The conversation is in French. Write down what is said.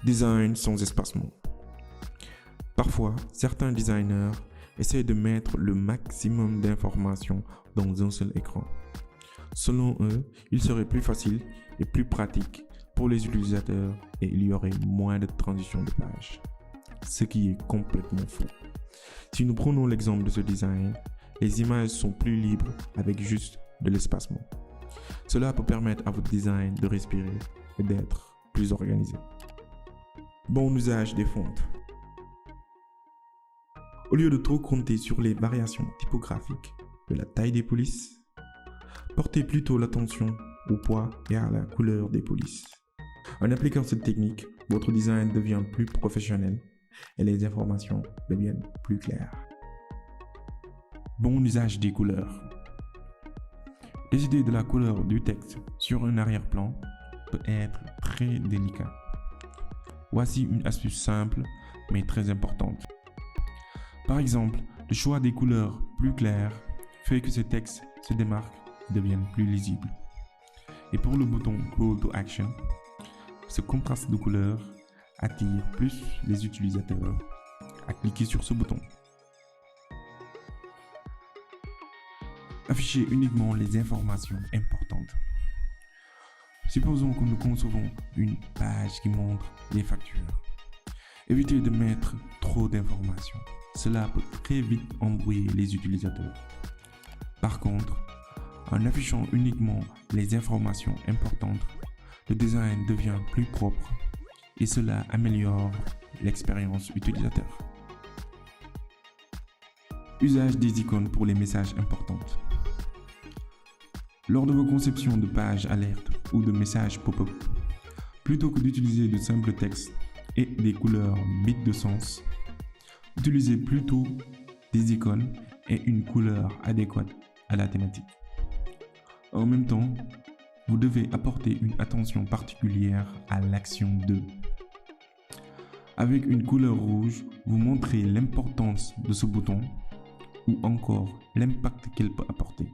Design sans espacement. Parfois, certains designers essaient de mettre le maximum d'informations dans un seul écran. Selon eux, il serait plus facile et plus pratique pour les utilisateurs et il y aurait moins de transitions de page. Ce qui est complètement faux. Si nous prenons l'exemple de ce design, les images sont plus libres avec juste de l'espacement. Cela peut permettre à votre design de respirer et d'être plus organisé. Bon usage des fontes. Au lieu de trop compter sur les variations typographiques de la taille des polices, portez plutôt l'attention au poids et à la couleur des polices. En appliquant cette technique, votre design devient plus professionnel et les informations deviennent plus claires. Bon usage des couleurs. Décider de la couleur du texte sur un arrière-plan peut être très délicat. Voici une astuce simple mais très importante. Par exemple, le choix des couleurs plus claires fait que ces textes se démarquent et deviennent plus lisibles. Et pour le bouton Call to Action, ce contraste de couleurs attire plus les utilisateurs à cliquer sur ce bouton. Affichez uniquement les informations importantes. Supposons que nous concevons une page qui montre les factures. Évitez de mettre trop d'informations. Cela peut très vite embrouiller les utilisateurs. Par contre, en affichant uniquement les informations importantes, le design devient plus propre et cela améliore l'expérience utilisateur. Usage des icônes pour les messages importants. Lors de vos conceptions de pages alertes ou de messages pop-up, plutôt que d'utiliser de simples textes et des couleurs vides de sens, utilisez plutôt des icônes et une couleur adéquate à la thématique. En même temps, vous devez apporter une attention particulière à l'action 2. Avec une couleur rouge, vous montrez l'importance de ce bouton ou encore l'impact qu'il peut apporter.